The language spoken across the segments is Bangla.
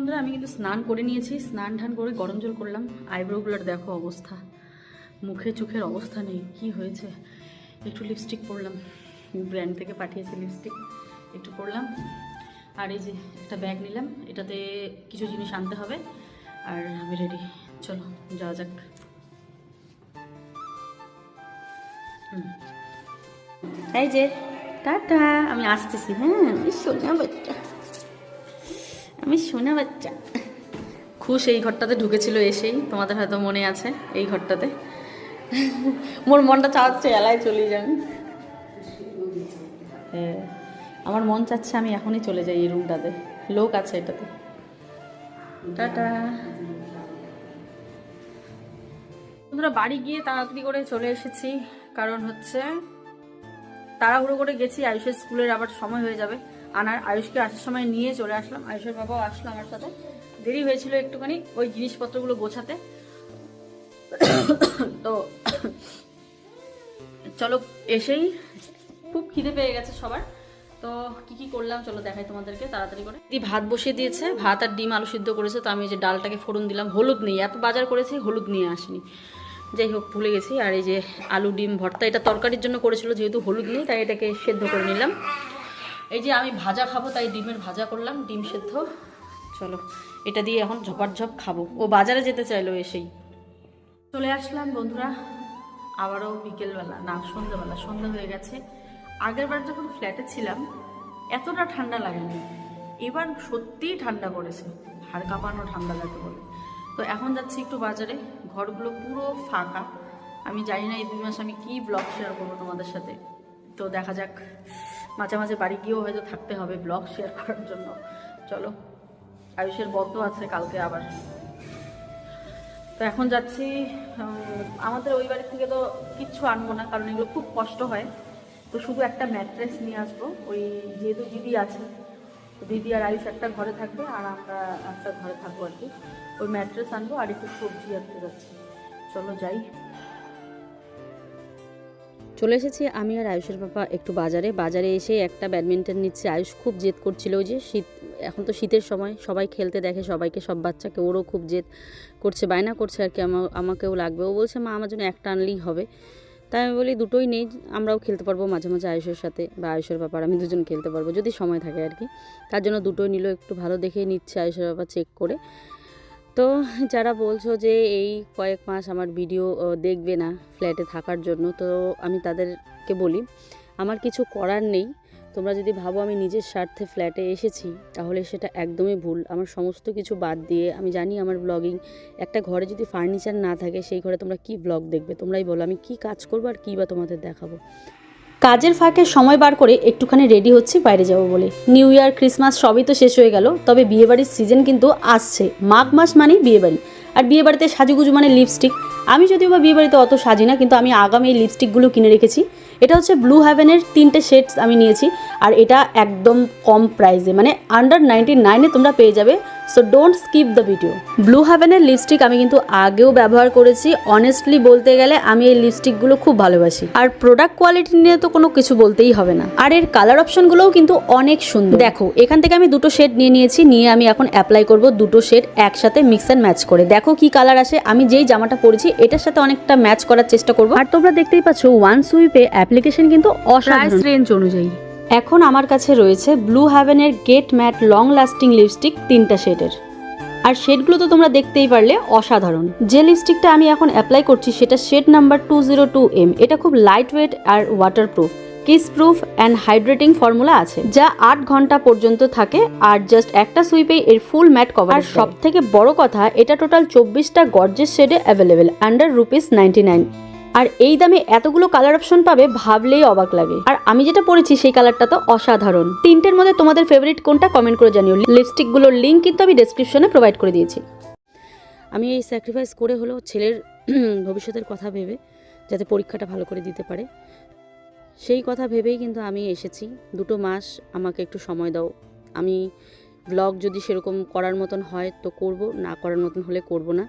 বন্ধুরা আমি কিন্তু স্নান করে নিয়েছি, স্নান ঠান করে গরম জল করলাম। আইব্রোগুলোর দেখো অবস্থা, মুখে চোখের অবস্থা নেই, কি হয়েছে। একটু লিপস্টিক পরলাম, ব্র্যান্ড থেকে পাঠিয়েছে লিপস্টিক, একটু পরলাম। আর এই যে একটা ব্যাগ নিলাম, এটাতে কিছু জিনিস আনতে হবে। আর আমি রেডি, চলো যাওয়া যাক। এই যে টাটা, আমি আসতেছি। হ্যাঁ, আমি সোনা বাচ্চা, আমি সোনা বাচ্চা। খুশ এই ঘরটাতে ঢুকেছিল এসেই, তোমাদের হয়তো মনে আছে এই ঘরটাতে। মোর মনটা চাচ্ছে এলায় চলে যান। হ্যাঁ, আমার মন চাচ্ছে আমি এখনই চলে যাই এই রুমটাতে, লোক আছে এটাতে। টাটা। বন্ধুরা বাড়ি গিয়ে তাড়াতাড়ি করে চলে এসেছি, কারণ হচ্ছে তাড়াহুড়ো করে গেছি, আয়ুষের স্কুলের আবার সময় হয়ে যাবে আনার। আয়ুষকে আসার সময় নিয়ে চলে আসলাম, আয়ুষের বাবাও আসলো আমার সাথে। দেরি হয়েছিল একটুখানি ওই জিনিসপত্রগুলো গোছাতে। তো চলো, এসেই খুব খিদে পেয়ে গেছে সবার। তো কি কি করলাম চলো দেখাই তোমাদেরকে তাড়াতাড়ি করে। দিদি ভাত বসিয়ে দিয়েছে, ভাত আর ডিম আলু সিদ্ধ করেছে। তো আমি যে ডালটাকে ফোড়ন দিলাম, হলুদ নেই, এত বাজার করেছি হলুদ নিয়ে আসিনি, যাই হোক ভুলে গেছি। আর এই যে আলু ডিম ভর্তা, এটা তরকারির জন্য করেছিল, যেহেতু হলুদ নেই তাই এটাকে সেদ্ধ করে নিলাম। এই যে আমি ভাজা খাবো তাই ডিমের ভাজা করলাম, ডিম সেদ্ধ। চলো এটা দিয়ে এখন ঝপাঝপ খাবো। ও বাজারে যেতে চাইলো এসেই। চলে আসলাম বন্ধুরা, আবারও বিকেলবেলা, না সন্ধ্যাবেলা, সন্ধ্যা হয়ে গেছে। আগের বার যখন ফ্ল্যাটে ছিলাম এতটা ঠান্ডা লাগেনি, এবার সত্যিই ঠান্ডা পড়েছে, হাড় কাঁপানো ঠান্ডা যাকে বলে। তো এখন যাচ্ছি একটু বাজারে, ঘরগুলো পুরো ফাঁকা। আমি জানি না এই 2 মাস আমি কি ব্লগ শেয়ার করবো তোমাদের সাথে, তো দেখা যাক। মাঝে মাঝে বাড়ি গিয়েও হয়তো থাকতে হবে ব্লগ শেয়ার করার জন্য। চলো, আয়ুষের বদ্ধ আছে কালকে আবার। তো এখন যাচ্ছি। আমাদের ওই বাড়ি থেকে তো কিচ্ছু আনবো না, কারণ এগুলো খুব কষ্ট হয়। তো শুধু একটা ম্যাট্রেস নিয়ে আসবো, ওই যেহেতু দিদি আছে, তো দিদি আর আয়ুষ একটা ঘরে থাকবে আর আমরা একটা ঘরে থাকবো আর কি। ওই ম্যাট্রেস আনবো আর একটু সবজি আনতে যাচ্ছি। চলো যাই। চলে এসেছি আমি আর আয়ুষের বাবা একটু বাজারে এসে একটা ব্যাডমিন্টন নিচ্ছে। আয়ুষ খুব জেদ করছিল, ওই যে শীত, এখন তো শীতের সময়, সবাই খেলতে দেখে সবাইকে, সব বাচ্চাকে, ওরও খুব জেদ করছে, বায়না করছে আর কি, আমাকেও লাগবে। ও বলছে মা আমার জন্য একটা আনলেই হবে। তাই আমি বলি দুটোই নেই, আমরাও খেলতে পারবো মাঝে মাঝে আয়ুষের সাথে, বা আয়ুষের বাবার আমি দুজন খেলতে পারবো যদি সময় থাকে আর কি। তার জন্য দুটোই নিল, একটু ভালো দেখে নিচ্ছে আয়ুষের বাবা চেক করে। তো যারা বলছো যে এই কয়েক মাস আমার ভিডিও দেখবে না ফ্ল্যাটে থাকার জন্য, তো আমি তাদেরকে বলি আমার কিছু করার নেই। তোমরা যদি ভাবো আমি নিজের স্বার্থে ফ্ল্যাটে এসেছি, তাহলে সেটা একদমই ভুল। আমার সমস্ত কিছু বাদ দিয়ে, আমি জানি আমার ব্লগিং, একটা ঘরে যদি ফার্নিচার না থাকে সেই ঘরে তোমরা কি ব্লগ দেখবে, তোমরাই বলো। আমি কি কাজ করবো আর কী বা তোমাদের দেখাবো। কাজের ফাঁকে সময় বার করে একটুখানি রেডি হচ্ছি বাইরে যাব বলে। নিউ ইয়ার, ক্রিসমাস সবই তো শেষ হয়ে গেল, তবে বিয়েবাড়ির সিজন কিন্তু আসছে। মাঘ মাস মানেই বিয়েবাড়ি, আর বিয়েবাড়িতে সাজুগুজু মানে লিপস্টিক। আমি যদিও বা বিয়েবাড়িতে অত সাজি না, কিন্তু আমি আগামী এই লিপস্টিকগুলো কিনে রেখেছি। এটা হচ্ছে ব্লু হেভেনের 3টে শেডস আমি নিয়েছি, আর এটা একদম কম প্রাইসে, মানে আন্ডার 99-এ তোমরা পেয়ে যাবে। So don't skip the video. Blue হেভেনের লিপস্টিক আমি কিন্তু আগেও ব্যবহার করেছি। অনেস্টলি বলতে গেলে আমি এই লিপস্টিকগুলো খুব ভালোবাসি, আর প্রোডাক্ট কোয়ালিটি নিয়ে তো কোনো কিছু বলতেই হবে না। আর এর কালার অপশনগুলোও কিন্তু অনেক সুন্দর। দেখো এখান থেকে আমি 2টো শেড নিয়েছি, নিয়ে আমি এখন অ্যাপ্লাই করব 2টো শেড একসাথে মিক্স অ্যান্ড ম্যাচ করে। দেখো কি কালার আসে। আমি যেই জামাটা পরেছি এটার সাথে অনেকটা ম্যাচ করার চেষ্টা করব। আর তোমরা দেখতেই পাচ্ছ ওয়ান সুইপে অ্যাপ্লিকেশন কিন্তু অসাধারণ রেঞ্জ অনুযায়ী। এখন আমার কাছে রয়েছে ব্লু হেভেনের get matte long lasting lipstick 3টা শেডের, আর শেডগুলো তো তোমরা দেখতেই পারলে অসাধারণ। যে লিপস্টিকটা আমি এখন অ্যাপ্লাই করছি সেটা শেড নাম্বার 202M। এটা খুব লাইট ওয়েট আর waterproof, kiss proof and hydrating formula আছে, যা 8 ঘন্টা পর্যন্ত থাকে, আর জাস্ট একটা সুইপেই এর ফুল ম্যাট কভার। আর সব থেকে বড় কথা, এটা টোটাল 24টা গর্জেস শেডে অ্যাভেলেবেল আন্ডার ₹99। আর এই দামে এতগুলো কালার অপশন পাবে ভাবলেই অবাক লাগে। আর আমি যেটা পরেছি সেই কালারটা তো অসাধারণ। 3টের মধ্যে তোমাদের ফেভারিট কোনটা কমেন্ট করে জানিও। লিপস্টিকগুলোর লিঙ্ক কিন্তু আমি ডেসক্রিপশনে প্রোভাইড করে দিয়েছি। আমি এই স্যাক্রিফাইস করে হলেও ছেলের ভবিষ্যতের কথা ভেবে, যাতে পরীক্ষাটা ভালো করে দিতে পারে, সেই কথা ভেবেই কিন্তু আমি এসেছি। 2টো মাস আমাকে একটু সময় দাও, আমি ব্লগ যদি সেরকম করার মতন হয় তো করব, না করার মতন হলে করব না,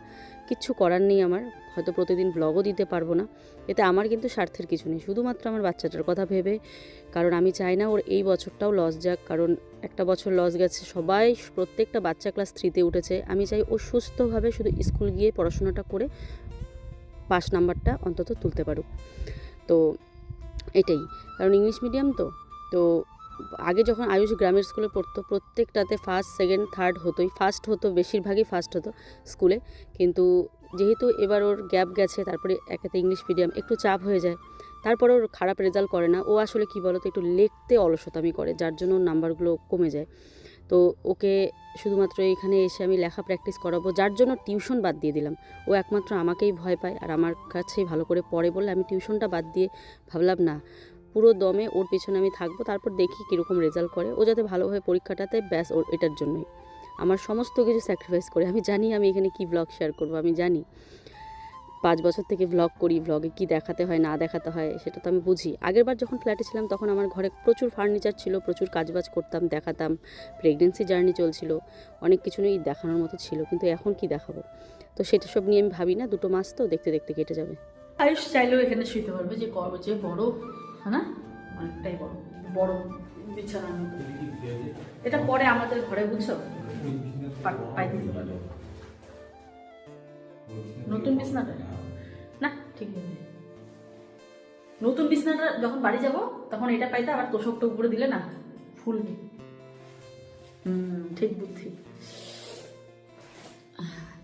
কিচ্ছু করার নেই আমার। হয়তো প্রতিদিন ব্লগও দিতে পারবো না, এতে আমার কিন্তু স্বার্থের কিছু নেই, শুধুমাত্র আমার বাচ্চাটার কথা ভেবে। কারণ আমি চাই না ওর এই বছরটাও লস যাক, কারণ একটা বছর লস গেছে, সবাই প্রত্যেকটা বাচ্চা ক্লাস 3-তে উঠেছে। আমি চাই ও সুস্থভাবে শুধু স্কুল গিয়ে পড়াশোনাটা করে পাস নাম্বারটা অন্তত তুলতে পারুক। তো এটাই, কারণ ইংলিশ মিডিয়াম তো আগে যখন আয়ুষ গ্রামের স্কুলে পড়তো প্রত্যেকটাতে ফার্স্ট, সেকেন্ড, থার্ড হতোই, ফার্স্ট হতো, বেশিরভাগই ফার্স্ট হতো স্কুলে। কিন্তু যেহেতু এবার ওর গ্যাপ গেছে, তারপরে একাতে ইংলিশ মিডিয়াম একটু চাপ হয়ে যায়, তারপরে ওর খারাপ রেজাল্ট করে না। ও আসলে কী বলো তো, একটু লিখতে অলসতামি করে, যার জন্য নাম্বারগুলো কমে যায়। তো ওকে শুধুমাত্র এখানে এসে আমি লেখা প্র্যাকটিস করাবো, যার জন্য টিউশন বাদ দিয়ে দিলাম। ও একমাত্র আমাকেই ভয় পায় আর আমার কাছেই ভালো করে পড়ে বলে আমি টিউশনটা বাদ দিয়ে ভাবলাম না, পুরো দমে ওর পেছনে আমি থাকবো, তারপর দেখি কীরকম রেজাল্ট করে, ও যাতে ভালোভাবে পরীক্ষাটাতে, ব্যাস ওর এটার জন্যই আমার সমস্ত কিছু স্যাক্রিফাইস করে। আমি জানি আমি এখানে কি ব্লগ শেয়ার করবো, আমি জানি 5 বছর থেকে ভ্লগ করি, ভ্লগে কী দেখাতে হয় না দেখাতে হয় সেটা তো আমি বুঝি। আগেরবার যখন ফ্ল্যাটে ছিলাম তখন আমার ঘরে প্রচুর ফার্নিচার ছিল, প্রচুর কাজবাজ করতাম, দেখাতাম, প্রেগনেন্সি জার্নি চলছিল, অনেক কিছু নিয়েই দেখানোর মতো ছিল, কিন্তু এখন কি দেখাবো, তো সেটা সব নিয়ে আমি ভাবি না, 2 মাস তো দেখতে দেখতে কেটে যাবে। আয়ুষ চাইলেও এখানে শুইতে পারবে, যে যে বড়, হ্যাঁ না, অনেকটাই বড়, বড় বিছানা। এটা পরে আমাদের ঘরে, বুঝছো, পাইতে দিতে পারবে। নতুন বিছনাটা না ঠিক নেই, নতুন বিছনাটা যখন বাড়ি যাব তখন এটা পাইতে, আবার তোষকটা উপরে দিলে না ফুলবে। ঠিক বুদ্ধি।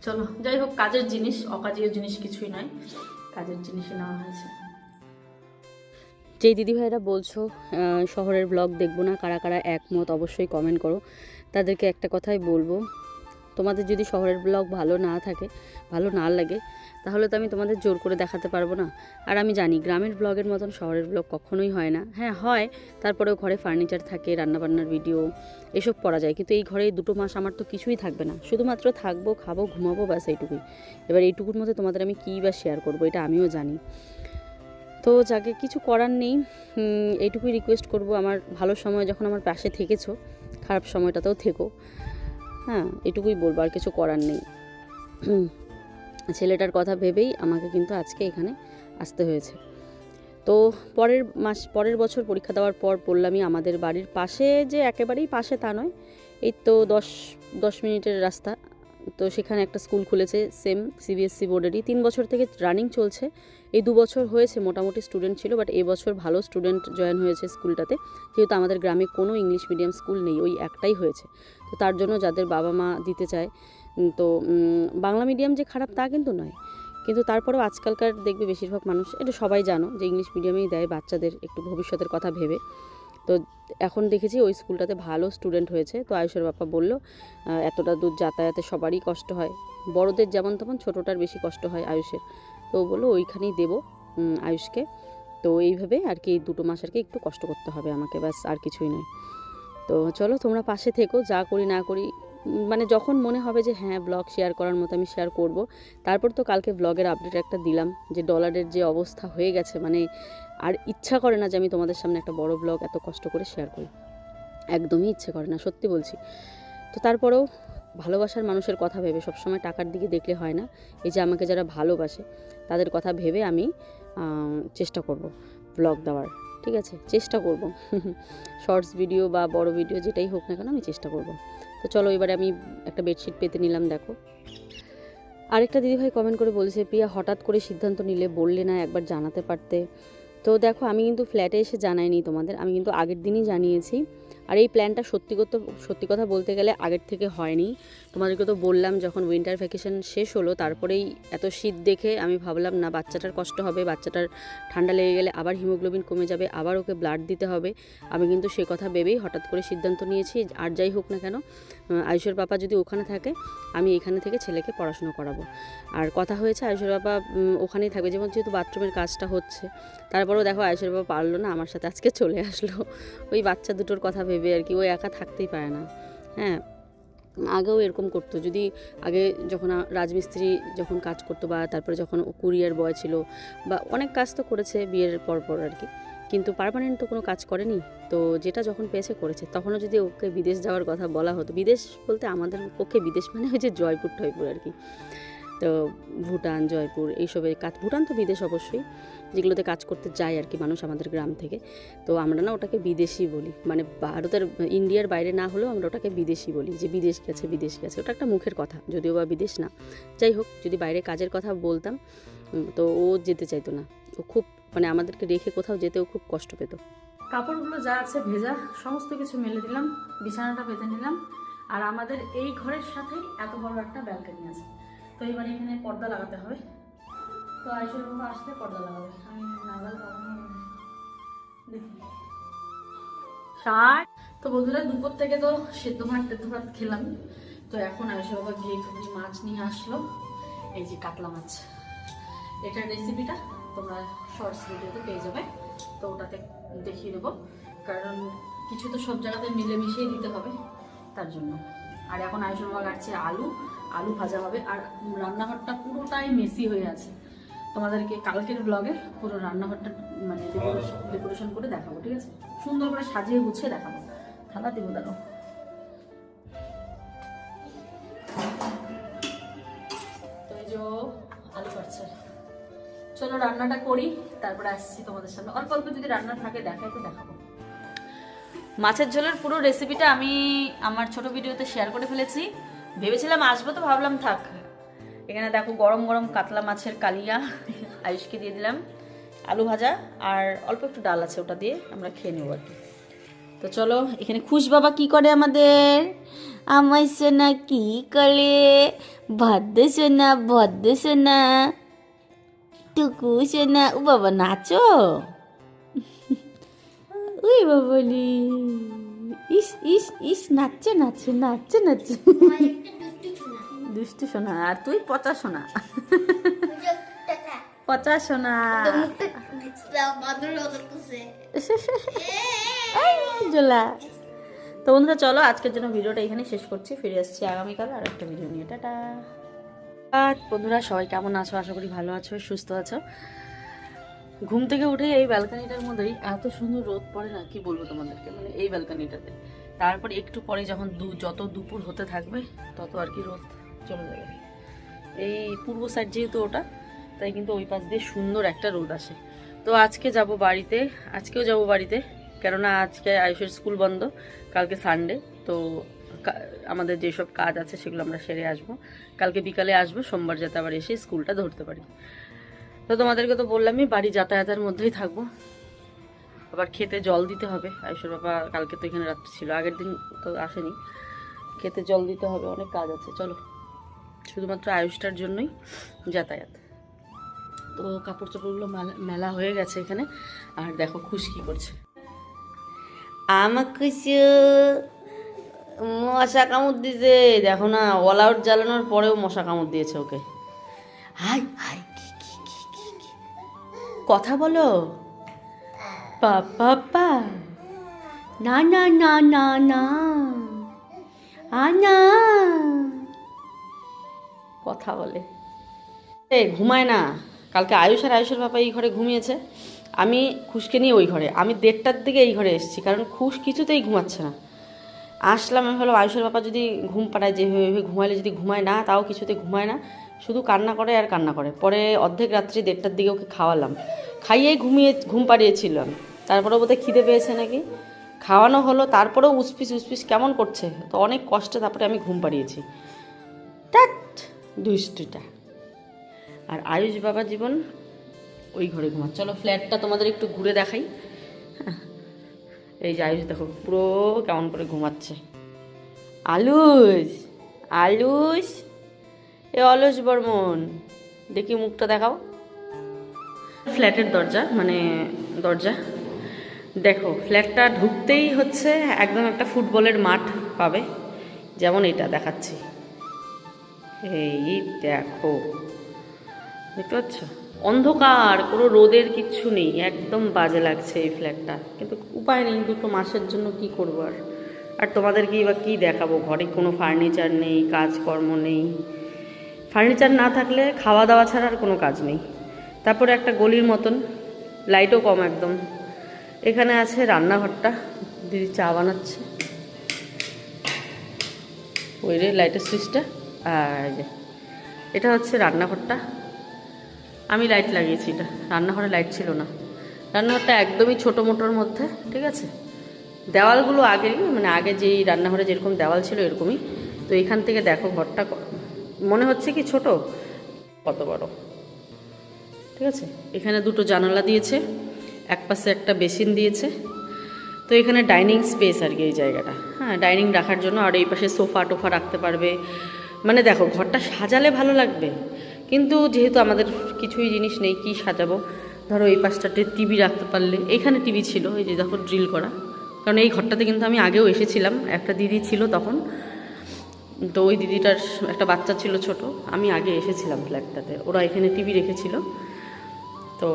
চলো, যাই হোক, কাজের জিনিস, অকাজের জিনিস কিছুই নয়, কাজের জিনিসই নেওয়া হয়েছে। যেই দিদিভাইরা বলছো শহরের ব্লগ দেখবো না, কারা কারা একমত অবশ্যই কমেন্ট করো। তাদেরকে একটা কথাই বলবো, তোমাদের যদি শহরের ব্লগ ভালো না থাকে, ভালো না লাগে, তাহলে তো আমি তোমাদের জোর করে দেখাতে পারবো না। আর আমি জানি গ্রামের ব্লগের মতন শহরের ব্লগ কখনোই হয় না। হ্যাঁ হয়, তারপরেও ঘরে ফার্নিচার থাকে, রান্নাবান্নার ভিডিও এসব করা যায়, কিন্তু এই ঘরে 2 মাস আমার তো কিছুই থাকবে না, শুধুমাত্র থাকবো, খাবো, ঘুমাবো, ব্যাস এইটুকুই। এবার এইটুকুর মধ্যে তোমাদের আমি কী বা শেয়ার করবো, এটা আমিও জানি। তো যাকে কিছু করার নেই, এইটুকুই রিকোয়েস্ট করব, আমার ভালো সময় যখন আমার পাশে থেকেছো, খারাপ সময়টাতেও থেকো, হ্যাঁ এটুকুই বলবো, আর কিছু করার নেই। ছেলেটার কথা ভেবেই আমাকে কিন্তু আজকে এখানে আসতে হয়েছে। তো পরের বছর পরীক্ষা দেওয়ার পর পড়লামই আমাদের বাড়ির পাশে, যে একেবারেই পাশে তা নয়, এই তো 10 মিনিটের রাস্তা। তো সেখানে একটা স্কুল খুলেছে, সেম সিবিএসসি বোর্ডেরই, 3 বছর থেকে রানিং চলছে। এই 2 বছর হয়েছে মোটামুটি স্টুডেন্ট ছিল, বাট এবছর ভালো স্টুডেন্ট জয়েন হয়েছে স্কুলটাতে, যেহেতু আমাদের গ্রামে কোনো ইংলিশ মিডিয়াম স্কুল নেই, ওই একটাই হয়েছে। তো তার জন্য যাদের বাবা মা দিতে চায়, তো বাংলা মিডিয়াম যে খারাপ তা কিন্তু নয়, কিন্তু তারপরেও আজকালকার দেখবে বেশিরভাগ মানুষ, এটা সবাই জানো, যে ইংলিশ মিডিয়ামেই দেয় বাচ্চাদের একটু ভবিষ্যতের কথা ভেবে। তো এখন দেখেছি ওই স্কুলটাতে ভালো স্টুডেন্ট হয়েছে। তো আয়ুষের বাবা বলল, এতটা দূর যাতায়াতে সবারই কষ্ট হয়, বড়দের যেমন তেমন ছোটোটার বেশি কষ্ট হয় আয়ুষের। তো বললো ওইখানেই দেবো আয়ুষকে। তো এইভাবে আর কি 2 মাস আর কি একটু কষ্ট করতে হবে আমাকে, ব্যাস, আর কিছুই নয়। তো চলো তোমরা পাশে থেকো, যা করি না করি, মানে যখন মনে হবে যে হ্যাঁ ব্লগ শেয়ার করার মতো আমি শেয়ার করব। তারপর তো কালকে ব্লগের আপডেট একটা দিলাম, যে ডলারের যে অবস্থা হয়ে গেছে, মানে আর ইচ্ছা করে না যে আমি তোমাদের সামনে একটা বড় ব্লগ এত কষ্ট করে শেয়ার করি, একদমই ইচ্ছে করে না, সত্যি বলছি। তো তারপরেও ভালোবাসার মানুষের কথা ভেবে, সবসময় টাকার দিকে দেখলে হয় না, এই যে আমাকে যারা ভালোবাসে তাদের কথা ভেবে আমি চেষ্টা করব ব্লগ দেওয়ার, ঠিক আছে, চেষ্টা করব। শর্টস ভিডিও বা বড় ভিডিও যেটাই হোক না কেন আমি চেষ্টা করব। তো চলো এবারে আমি একটা বেডশিট পেতে নিলাম। দেখো আরেকটা দিদিভাই কমেন্ট করে বলছে, প্রিয়া হঠাৎ করে সিদ্ধান্ত নিলে, বললে না, একবার জানাতে পারতে। তো দেখো আমি কিন্তু ফ্ল্যাটে এসে জানাইনি তোমাদের, আমি কিন্তু আগের দিনই জানিয়েছি। আর এই প্ল্যানটা সত্যি কথা বলতে গেলে আগের থেকে হয়নি। তোমাদেরকে তো বললাম যখন উইন্টার ভ্যাকেশন শেষ হলো, তারপরেই এত শীত দেখে আমি ভাবলাম না, বাচ্চাটার কষ্ট হবে, বাচ্চাটার ঠান্ডা লেগে গেলে আবার হিমোগ্লোবিন কমে যাবে, আবার ওকে ব্লাড দিতে হবে। আমি কিন্তু সে কথা ভেবেই হঠাৎ করে সিদ্ধান্ত নিয়েছি, আর যাই হোক না কেন আয়ুষের পাপা যদি ওখানে থাকে, আমি এখানে থেকে ছেলেকে পড়াশোনা করাবো। আর কথা হয়েছে আয়ুষের বাবা ওখানেই থাকবে, যেমন যেহেতু বাথরুমের কাজটা হচ্ছে। তারপরেও দেখো আয়ুষের বাবা পারলো না, আমার সাথে আজকে চলে আসলো, ওই বাচ্চা দুটোর কথা ভেবে আর কি, ও একা থাকতেই পারে না। হ্যাঁ আগেও এরকম করতো, যদি আগে যখন রাজমিস্ত্রি যখন কাজ করতো, বা তারপরে যখন ও কুরিয়ার বয় ছিল, বা অনেক কাজ তো করেছে বিয়ের পর আর কি, কিন্তু পার্মানেন্ট তো কোনো কাজ করেনি, তো যেটা যখন পেয়েছে করেছে। তখনও যদি ওকে বিদেশ যাওয়ার কথা বলা হতো, বিদেশ বলতে আমাদের পক্ষে বিদেশ মানে হচ্ছে জয়পুর টয়পুর আর কি, তো ভুটান জয়পুর এইসবের কাজ, ভুটান তো বিদেশ অবশ্যই, যেগুলোতে কাজ করতে যায় আর কি মানুষ আমাদের গ্রাম থেকে। তো আমরা না ওটাকে বিদেশি বলি, মানে ভারতের ইন্ডিয়ার বাইরে না হলেও আমরা ওটাকে বিদেশি বলি, যে বিদেশ গেছে বিদেশ গেছে, ওটা একটা মুখের কথা, যদিও বা বিদেশ না। যাই হোক, যদি বাইরে কাজের কথা বলতাম তো ও যেতে চাইতো না, ও খুব মানে আমাদেরকে রেখে কোথাও যেতেও খুব কষ্ট পেত। কাপড়গুলো যা আছে ভেজা সমস্ত কিছু মেলে দিলাম, বিছানাটা পেতে নিলাম। আর আমাদের এই ঘরের সাথেই এত বড় একটা ব্যালকনি আছে, তো এবার এখানে পর্দা লাগাতে হবে। তো আইসের বাবা আসলে পর্দা লাগাবে, আমি নাগাল পাবো না দেখি। তো বন্ধুরা দুপুর থেকে তো সেদ্ধ ভাত খেলাম, তো এখন আইসের বাবা গিয়ে একটুখানি মাছ নিয়ে আসলো, এই যে কাতলা মাছ। এটার রেসিপিটা তোমরা শর্টস ভিডিওতে পেয়ে যাবে, তো ওটাতে দেখিয়ে দেবো, কারণ কিছু তো সব জায়গাতে মিলেমিশেই দিতে হবে তার জন্য। আর এখন আয়ুষ বাবা কাটছে আলু ভাজা হবে। আর রান্নাঘরটা পুরোটাই মেসি হয়ে আছে, তোমাদেরকে কালকের ব্লগে পুরো রান্নাঘরটা মানে ডেকোরেশন করে দেখাবো, ঠিক আছে? সুন্দর করে সাজিয়ে গুছিয়ে দেখাবো। থালা দেবো, দেখো তো এই যে আলু কাটছে। চলো রান্নাটা করি, তারপরে আসছি তোমাদের সামনে। অল্প অল্প যদি রান্না থাকে দেখাই তো দেখাবো। মাছের ঝোলের পুরো রেসিপিটা আমি আমার ছোট ভিডিওতে শেয়ার করে ফেলেছি, ভেবেছিলাম আসবো, তো ভাবলাম থাক। এখানে দেখো গরম গরম কাতলা মাছের কালিয়া আয়ুষকে দিয়ে দিলাম, আলু ভাজা আর অল্প একটু ডাল আছে, ওটা দিয়ে আমরা খেয়ে নেবো আর কি। তো চলো, এখানে খুশ বাবা কি করে আমাদের, আমার সোনা কি করে, ভদ্র সোনা টুকু সোনা। ও বাবা নাচো, ওই বাবলি, ইস ইস ইস নাচছে নাচছে নাচছে নাচছে, দুষ্টু সোনা। আর তুই পচা সোনা, পচা সোনা। জোলা। তো বন্ধুরা চলো, আজকের জন্য ভিডিওটা এখানে শেষ করছি, ফিরে আসছি আগামীকাল আর একটা ভিডিও নিয়ে। টাটা। বন্ধুরা সবাই কেমন আছো? আশা করি ভালো আছো, সুস্থ আছো। ঘুম থেকে উঠে এই ব্যালকানিটার মধ্যেই এত সুন্দর রোদ পড়ে না, কি বলবো তোমাদেরকে, মানে এই ব্যালকানিটাতে। তারপর একটু পরে যখন যত দুপুর হতে থাকবে তত আর কি রোদ চলে যাবে। এই পূর্ব সাইড যেহেতু ওটা, তাই কিন্তু ওই পাশ দিয়ে সুন্দর একটা রোদ আসে। তো আজকে যাব বাড়িতে, আজকেও যাব বাড়িতে, কেননা আজকে আয়ুষের স্কুল বন্ধ, কালকে সানডে। তো আমাদের যেসব কাজ আছে সেগুলো আমরা সেরে আসবো, কালকে বিকালে আসবো, সোমবার যাতে আবার এসে স্কুলটা ধরতে পারি। তো তোমাদেরকে তো বললামই বাড়ি যাতায়াতের মধ্যেই থাকবো। আবার খেতে জল দিতে হবে, আয়ুষের বাবা কালকে তো এখানে রাত্রি ছিল, আগের দিন তো আসেনি, খেতে জল দিতে হবে, অনেক কাজ আছে। চলো, শুধুমাত্র আয়ুষটার জন্যই যাতায়াত। তো কাপড় চোপড়গুলো মেলা হয়ে গেছে এখানে। আর দেখো খুশ কি করছে, আমাকে মশা কামড় দিয়েছে, দেখো না, অল আউট জ্বালানোর পরেও মশা কামড় দিয়েছে ওকে। হাই হাই, কথা বলো, পাপা, না না না না না, আনা কথা বলে, ঘুমায় না। কালকে আয়ুষ আর আয়ুষের বাবা এই ঘরে ঘুমিয়েছে, আমি খুশকে নিয়ে ওই ঘরে, আমি 1:30টার দিকে এই ঘরে এসেছি, কারণ খুশ কিছুতেই ঘুমাচ্ছে না। আসলাম, আমি ভাবলাম আয়ুষের বাবা যদি ঘুম পাড়ায়, যেভাবে ঘুমাইলে যদি ঘুমায় না, তাও কিছুতে ঘুমায় না, শুধু কান্না করে আর কান্না করে। পরে অর্ধেক রাত্রি 1:30টার দিকে ওকে খাওয়ালাম, খাইয়েই ঘুম পাড়িয়েছিলাম। তারপরেও বোধহয় খিদে পেয়েছে নাকি, খাওয়ানো হলো, তারপরেও উসপিস কেমন করছে, তো অনেক কষ্টে তারপরে আমি ঘুম পাড়িয়েছি। দ্যাট দুষ্টুটা। আর আয়ুষ বাবা জীবন ওই ঘরে ঘুমাচ্ছে। চলো ফ্ল্যাটটা তোমাদের একটু ঘুরে দেখাই। হ্যাঁ, এই যে আয়ুষ দেখো পুরো কেমন করে ঘুমাচ্ছে। আলুস এ অলস বর্মন, দেখি মুখটা দেখাও। ফ্ল্যাটের দরজা দেখো, ফ্ল্যাটটা ঢুকতেই হচ্ছে একদম একটা ফুটবলের মাঠ পাবে, যেমন এটা দেখাচ্ছি। এই দেখো, দেখতে পাচ্ছ, অন্ধকার, কোনো রোদের কিচ্ছু নেই, একদম বাজে লাগছে এই ফ্ল্যাটটা, কিন্তু উপায় নেই, 2 মাসের জন্য কি করবো আর তোমাদেরকেই বা কী দেখাবো। ঘরে কোনো ফার্নিচার নেই, কাজকর্ম নেই, ফার্নিচার না থাকলে খাওয়া দাওয়া ছাড়া আর কোনো কাজ নেই। তারপরে একটা গলির মতন, লাইটও কম একদম, এখানে আছে রান্নাঘরটা, দিদি চা বানাচ্ছে, ওই রে লাইটের সুইচটা। আর এটা হচ্ছে রান্নাঘরটা, আমি লাইট লাগিয়েছি, এটা রান্নাঘরে লাইট ছিল না। রান্নাঘরটা একদমই ছোটো মোটোর মধ্যে, ঠিক আছে। দেওয়ালগুলো আগেরই, মানে আগে যেই রান্নাঘরে যেরকম দেওয়াল ছিল এরকমই। তো এখান থেকে দেখো ঘরটা মনে হচ্ছে কি ছোট, কত বড়, ঠিক আছে। এখানে দুটো জানালা দিয়েছে, এক পাশে একটা বেসিন দিয়েছে। তো এখানে ডাইনিং স্পেস আর কি এই জায়গাটা, হ্যাঁ, ডাইনিং রাখার জন্য। আর এই পাশে সোফা টোফা রাখতে পারবে। মানে দেখো ঘরটা সাজালে ভালো লাগবে, কিন্তু যেহেতু আমাদের কিছুই জিনিস নেই, কি সাজাবো। ধরো এই পাশটাতে টিভি রাখতে পারলে, এইখানে টিভি ছিল, এই যে দেখো ড্রিল করা। কারণ এই ঘরটাতে কিন্তু আমি আগেও এসেছিলাম, একটা দিদি ছিল তখন। তো ওই দিদিটার একটা বাচ্চা ছিল ছোট, আমি আগে এসেছিলাম ফ্ল্যাটটাতে, ওরা এখানে টিভি রেখেছিল। তো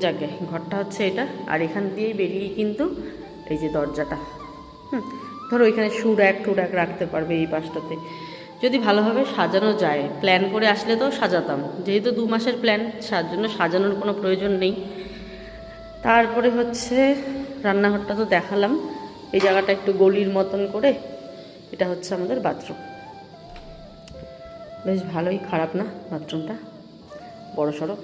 যাকে ঘরটা হচ্ছে এটা। আর এখান দিয়েই বেরিয়ে কিন্তু এই যে দরজাটা, ধরো এখানে টু র্যাক রাখতে পারবে এই পাশটাতে, যদি ভালোভাবে সাজানো যায়। প্ল্যান করে আসলে তো সাজাতাম, যেহেতু 2 মাসের প্ল্যান, তার জন্য সাজানোর কোনো প্রয়োজন নেই। তারপরে হচ্ছে রান্নাঘরটা তো দেখালাম, এই জায়গাটা একটু গলির মতন করে, এটা হচ্ছে আমাদের বাথরুম। বেশ ভালোই, খারাপ না বাথরুমটা, বড় সড়ো।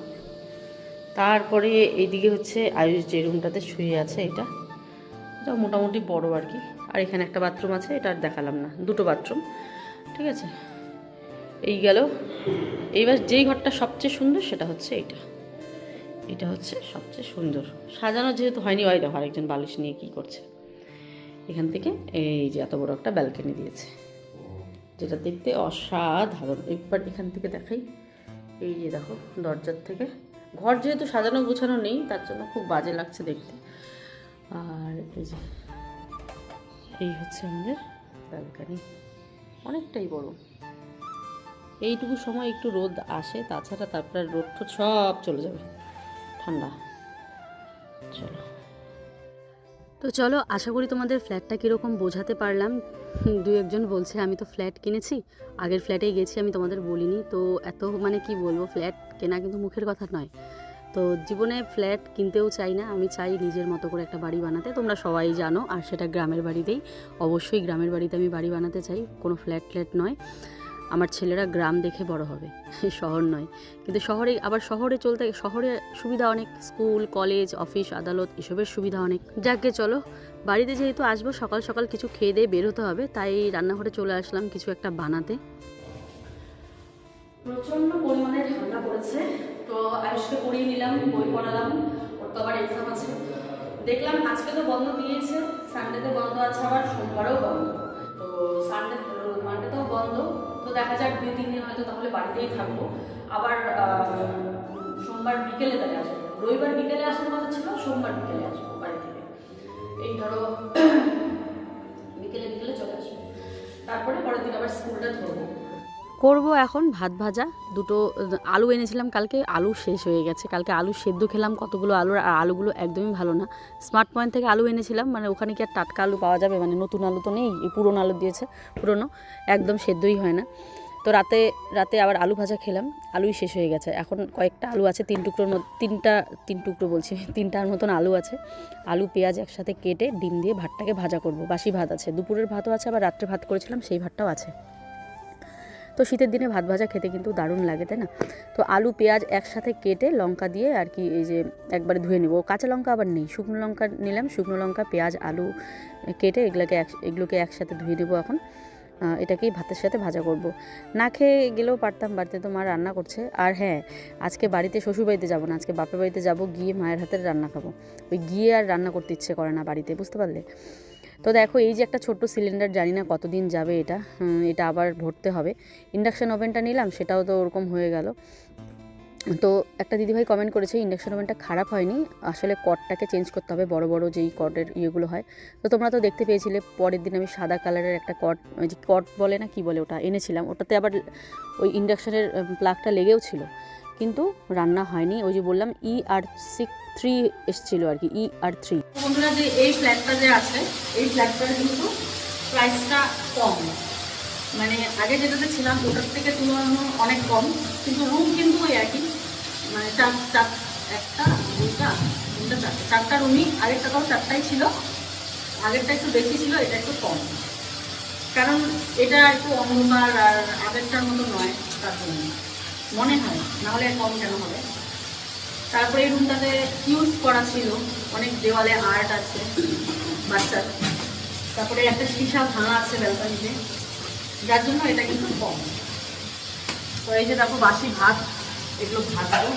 তারপরে এইদিকে হচ্ছে আয়ুষ যে রুমটাতে শুয়ে আছে, এটা মোটামুটি বড় আর কি। আর এখানে একটা বাথরুম আছে, এটা আর দেখালাম না, 2টো বাথরুম, ঠিক আছে। এই গেল। এইবার যেই ঘরটা সবচেয়ে সুন্দর সেটা হচ্ছে এইটা, এটা হচ্ছে সবচেয়ে সুন্দর। সাজানো যেহেতু হয়নি, ওই দেখো আরেকজন বালিশ নিয়ে কি করছে। এখান থেকে এই যে এত বড় একটা ব্যালকনি দিয়েছে, যেটা দেখতে অসাধারণ। একবার এখান থেকে দেখাই, এই যে দেখো দরজার থেকে। ঘর যেহেতু সাজানো গোছানো নেই, তার জন্য খুব বাজে লাগছে দেখতে। আর এই যে এই হচ্ছে আমাদের ব্যালকনি, অনেকটাই বড়। এইটুকু সময় একটু রোদ আসে, তাছাড়া তারপরে রোদ তো সব চলে যাবে, ঠান্ডা। চলো আশা করি তোমাদের ফ্ল্যাটটা কীরকম বোঝাতে পারলাম। 2-1জন বলছে আমি তো ফ্ল্যাট কিনেছি, আগের ফ্ল্যাটেই গেছি, আমি তোমাদের বলিনি। তো এত মানে কি বলবো, ফ্ল্যাট কেনা কিন্তু মুখের কথা নয়। তো জীবনে ফ্ল্যাট কিনতেও চাই না, আমি চাই নিজের মতো করে একটা বাড়ি বানাতে। তোমরা সবাই জানো, আর সেটা গ্রামের বাড়িতেই। অবশ্যই গ্রামের বাড়িতে আমি বাড়ি বানাতে চাই, কোনো ফ্ল্যাট নয়। আমার ছেলেরা গ্রাম দেখে বড় হবে, শহর নয়। কিন্তু শহরে চলতে, শহরে সুবিধা অনেক, স্কুল কলেজ অফিস আদালত এসবের সুবিধা অনেক। যাকে চলো, বাড়িতে যেহেতু আসবো, সকাল সকাল কিছু খেয়ে দিয়ে বের হতে হবে, তাই রান্নাঘরে চলে আসলাম কিছু একটা বানাতে। প্রচণ্ড পরিমাণে ঠান্ডা পড়েছে, তো আয়ুষকে পড়িয়ে নিলাম, বই পড়ালাম, ওর তো আবার এক্সাম আছে। দেখলাম আজকে তো বন্ধ দিয়েছে, সানডেতে বন্ধ আছে, আবার সোমবারেও বন্ধ। তো মানডেতেও বন্ধ। তো দেখা যাক 2-3 দিন হয়তো তাহলে বাড়িতেই থাকবো। আবার সোমবার বিকেলে তাহলে আসবো, রবিবার বিকেলে আসার কথা ছিল, সোমবার বিকেলে আসবো বাড়ি থেকে। এই ধরো বিকেলে চলে আসবো, তারপরে পরের দিন আবার স্কুলটা ধরবো। করবো এখন ভাত ভাজা, 2টো আলু এনেছিলাম কালকে, আলু শেষ হয়ে গেছে। কালকে আলু সেদ্ধ খেলাম কতগুলো আলু, আর আলুগুলো একদমই ভালো না। স্মার্ট পয়েন্ট থেকে আলু এনেছিলাম, মানে ওখানে কি আর টাটকা আলু পাওয়া যাবে, মানে নতুন আলু তো নেই, এই পুরনো আলু দিয়েছে, পুরনো একদম সেদ্ধই হয় না। তো রাতে আবার আলু ভাজা খেলাম, আলুই শেষ হয়ে গেছে। এখন কয়েকটা আলু আছে, 3 টুকরো বলছি, 3টার মতন আলু আছে। আলু পেঁয়াজ একসাথে কেটে ডিম দিয়ে ভাতটাকে ভাজা করব। বাসি ভাত আছে, দুপুরের ভাতও আছে, আবার রাত্রে ভাত করেছিলাম সেই ভাতটাও আছে। তো শীতের দিনে ভাত ভাজা খেতে কিন্তু দারুণ লাগে, তাই না? তো আলু পেঁয়াজ একসাথে কেটে লঙ্কা দিয়ে আর কি, এই যে একবারে ধুয়ে নেব। কাঁচা লঙ্কা আবার নেই, শুকনো লঙ্কা নিলাম, শুকনো লঙ্কা পেঁয়াজ আলু কেটে এগুলোকে একসাথে ধুয়ে দেবো এখন। এটাকেই ভাতের সাথে ভাজা করব। না খেয়ে গেলেও পারতাম, বাড়িতে তো মা রান্না করছে। আর হ্যাঁ, আজকে বাড়িতে শ্বশুরবাড়িতে যাবো না, আজকে বাপের বাড়িতে যাব, গিয়ে মায়ের হাতের রান্না খাবো। ওই গিয়ে আর রান্না করতে ইচ্ছে করে না বাড়িতে, বুঝতে পারলে? তো দেখো এই যে একটা ছোট্ট সিলিন্ডার, জানি না কতদিন যাবে এটা আবার ভরতে হবে। ইন্ডাকশান ওভেনটা নিলাম, সেটাও তো ওরকম হয়ে গেল। তো একটা দিদিভাই কমেন্ট করেছে ইন্ডাকশান ওভেনটা খারাপ হয়নি, আসলে কর্ডটাকে চেঞ্জ করতে হবে, বড় বড় যেই কর্ডের ইয়েগুলো হয়। তো তোমরা তো দেখতে পেয়েছিলে, পরের দিন আমি সাদা কালারের একটা কর্ড, ওই যে কর্ড বলে না কি বলে, ওটা এনেছিলাম। ওটাতে আবার ওই ইন্ডাকশানের প্লাগটা লেগেও ছিল, কিন্তু রান্না হয়নি। ওই যে বললাম ER3 এসেছিলো আর কি, ER3। বন্ধুরা, যে এই ফ্ল্যাটটা যে আছে, এই ফ্ল্যাটটার কিন্তু প্রাইসটা কম, মানে আগে যেটাতে ছিলাম ওটার থেকে তুলনায় অনেক কম, কিন্তু রুম কিন্তু ওই একই, মানে একটা 2টা রুমটা চারটা রুমই, আগেরটাও চারটাই ছিল, আগেরটা একটু বেশি ছিল, এটা একটু কম, কারণ এটা একটু অন্ধকার আর আগেরটার মতো নয়, তার জন্য মনে হয়, নাহলে কম কেন হবে। তারপরে এই রুমটাতে ইউজ করা ছিল, অনেক দেওয়ালে আর্ট আছে বাচ্চার, তারপরে একটা সীসা ভাঙা আছে ব্যালকনিতে, যার জন্য এটা কিন্তু কম। তো এই যে দেখো বাসি ভাত, এগুলো ভাজবো,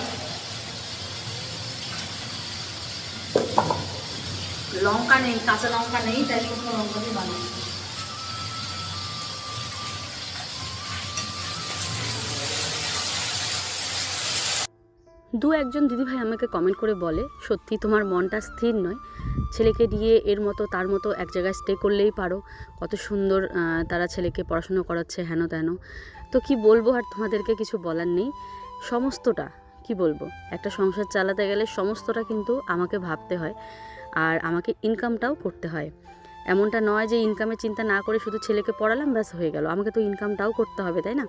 লঙ্কা নেই, কাঁচা লঙ্কা নেই, তাই শুকনো লঙ্কা দিয়ে বানাচ্ছি। একজন দিদিভাই আমাকে কমেন্ট করে বলে, সত্যি তোমার মনটা স্থির নয়, ছেলেকে নিয়ে এর মতো তার মতো এক জায়গায় স্টে করলেই পারো, কত সুন্দর তারা ছেলেকে পড়াশুনো করাচ্ছে হেন তেন। তো কি বলবো, আর তোমাদেরকে কিছু বলার নেই। সমস্তটা কি বলবো, একটা সংসার চালাতে গেলে সমস্তটা কিন্তু আমাকে ভাবতে হয়, আর আমাকে ইনকামটাও করতে হয়। এমনটা নয় যে ইনকামের চিন্তা না করে শুধু ছেলেকে পড়ালাম ব্যাস হয়ে গেল, আমাকে তো ইনকামটাও করতে হবে, তাই না?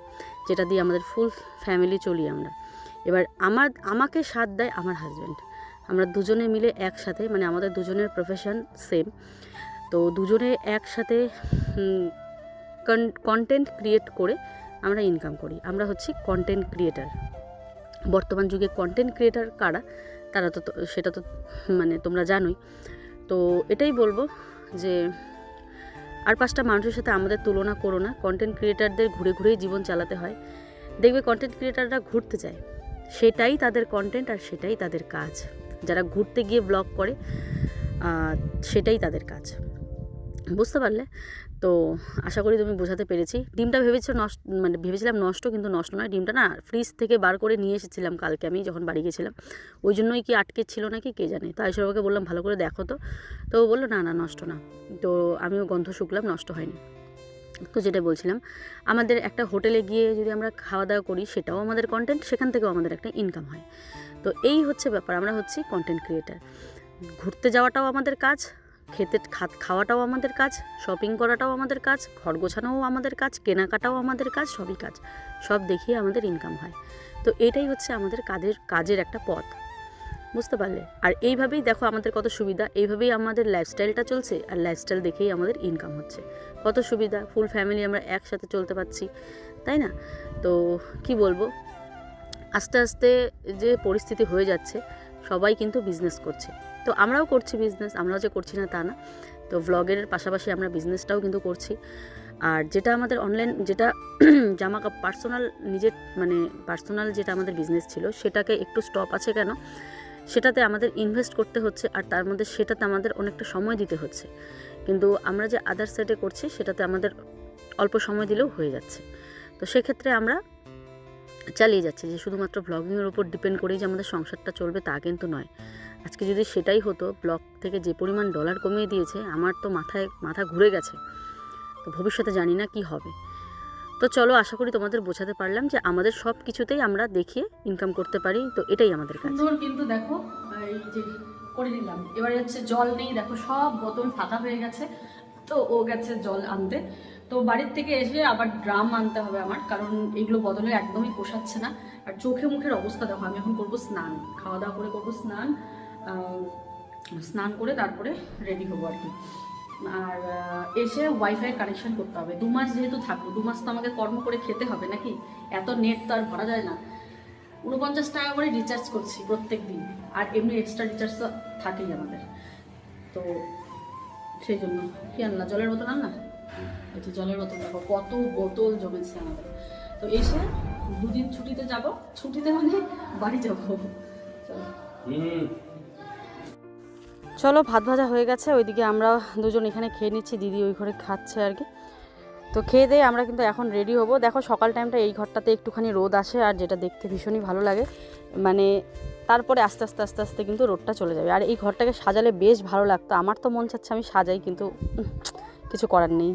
যেটা দিয়ে আমাদের ফুল ফ্যামিলি চলি আমরা। এবার আমাকে সাথ দেয় আমার হাজব্যান্ড, আমরা দুজনে মিলে একসাথে, মানে আমাদের দুজনের প্রফেশন সেম, তো দুজনে একসাথে কন্টেন্ট ক্রিয়েট করে আমরা ইনকাম করি। আমরা হচ্ছি কন্টেন্ট ক্রিয়েটার। বর্তমান যুগে কন্টেন্ট ক্রিয়েটার কারা, তারা তো সেটা তো মানে তোমরা জানোই। তো এটাই বলবো যে আর 5টা মানুষের সাথে আমাদের তুলনা করো না। কন্টেন্ট ক্রিয়েটারদের ঘুরে ঘুরেই জীবন চালাতে হয়। দেখবে কন্টেন্ট ক্রিয়েটাররা ঘুরতে যায়, সেটাই তাদের কন্টেন্ট আর সেটাই তাদের কাজ। যারা ঘুরতে গিয়ে ব্লগ করে সেটাই তাদের কাজ, বুঝতে পারলে? তো আশা করি তুমি বোঝাতে পেরেছি। ডিমটা ভেবেছিলাম নষ্ট, কিন্তু নষ্ট নয়। ডিমটা না ফ্রিজ থেকে বার করে নিয়ে এসেছিলাম কালকে আমি যখন বাড়ি গেছিলাম, ওই জন্যই কি আটকে ছিল নাকি কে জানে। তো আয়ুষবাবাকে বললাম ভালো করে দেখো তো ও বললো না নষ্ট না। তো আমিও গন্ধ শুকলাম, নষ্ট হয়নি। তো যেটা বলছিলাম, আমাদের একটা হোটেলে গিয়ে যদি আমরা খাওয়া দাওয়া করি সেটাও আমাদের কন্টেন্ট, সেখান থেকেও আমাদের একটা ইনকাম হয়। তো এই হচ্ছে ব্যাপার, আমরা হচ্ছি কন্টেন্ট ক্রিয়েটার। ঘুরতে যাওয়াটাও আমাদের কাজ, খাওয়াটাও আমাদের কাজ, শপিং করাটাও আমাদের কাজ, ঘর গোছানোও আমাদের কাজ, কেনাকাটাও আমাদের কাজ, সবই কাজ, সব দেখিয়ে আমাদের ইনকাম হয়। তো এটাই হচ্ছে আমাদের কাজের একটা পথ, বুঝতে পারলে? আর এইভাবেই দেখো আমাদের কত সুবিধা, এইভাবেই আমাদের লাইফস্টাইলটা চলছে, আর লাইফস্টাইল দেখেই আমাদের ইনকাম হচ্ছে। কত সুবিধা, ফুল ফ্যামিলি আমরা একসাথে চলতে পারছি, তাই না? তো কি বলবো, আস্তে আস্তে যে পরিস্থিতি হয়ে যাচ্ছে, সবাই কিন্তু বিজনেস করছে। তো আমরাও করছি বিজনেস, আমরাও যে করছি না তা না। তো ভ্লগের পাশাপাশি আমরা বিজনেসটাও কিন্তু করছি। আর যেটা আমাদের অনলাইন, যেটা পার্সোনাল যেটা আমাদের বিজনেস ছিল, সেটাকে একটু স্টপ আছে কেন, সেটাতে আমাদের ইনভেস্ট করতে হচ্ছে, আর তার মধ্যে সেটাতে আমাদের অনেকটা সময় দিতে হচ্ছে। কিন্তু আমরা যে আদার সাইডে করছি সেটাতে আমাদের অল্প সময় দিলেও হয়ে যাচ্ছে। তো সেক্ষেত্রে আমরা চালিয়ে যাচ্ছি, যে শুধুমাত্র ব্লগিংয়ের উপর ডিপেন্ড করেই যে আমাদের সংসারটা চলবে তা কিন্তু নয়। আজকে যদি সেটাই হতো, ব্লগ থেকে যে পরিমাণ ডলার কমিয়ে দিয়েছে, আমার তো মাথা ঘুরে গেছে। তো ভবিষ্যতে জানি না কি হবে। তো চলো, আশা করি তোমাদের বোঝাতে পারলাম যে আমাদের সব কিছুতেই আমরা দেখিয়ে ইনকাম করতে পারি। তো এটাই আমাদের কাজ। সুন্দর কিন্তু দেখো এই যে করে নিলাম। এবারে হচ্ছে জল নেই, দেখো সব বোতল ফাঁকা হয়ে গেছে, তো ও গেছে জল আনতে। তো বাড়ির থেকে এসে আবার ড্রাম আনতে হবে আমার, কারণ এগুলো বদলে একদমই পোষাচ্ছে না। আর চোখে মুখের অবস্থা দেখো, আমি এখন করবো স্নান, খাওয়া দাওয়া করে করবো স্নান করে তারপরে রেডি হবো আর কি। আর এসে ওয়াইফাই কানেকশন করতে হবে। 2 মাস যেহেতু থাকবো, 2 মাস তো আমাকে কর্ম করে খেতে হবে নাকি, এত নেট তো আর ভরা যায় না। 49 টাকা করে রিচার্জ করছি প্রত্যেক দিন, আর এমনি এক্সট্রা রিচার্জ তো থাকেই আমাদের। তো সেই জন্য কি আনলা, জলের বোতল আনলা? এই যে জলের বোতল দেখো কত বোতল জমেছে আমাদের। তো এসে 2 দিন ছুটিতে যাব, ছুটিতে মানে বাড়ি যাব। চলো, ভাত ভাজা হয়ে গেছে, ওইদিকে আমরা দুজন এখানে খেয়ে নিচ্ছি, দিদি ওই ঘরে খাচ্ছে আর কি। তো খেয়ে দিয়ে আমরা কিন্তু এখন রেডি হব। দেখো সকাল টাইমটা এই ঘরটাতে একটুখানি রোদ আসে, আর যেটা দেখতে ভীষণই ভালো লাগে। মানে তারপরে আস্তে আস্তে কিন্তু রোদটা চলে যাবে। আর এই ঘরটাকে সাজালে বেশ ভালো লাগতো। আমার তো মন চাচ্ছে আমি সাজাই, কিন্তু কিছু করার নেই।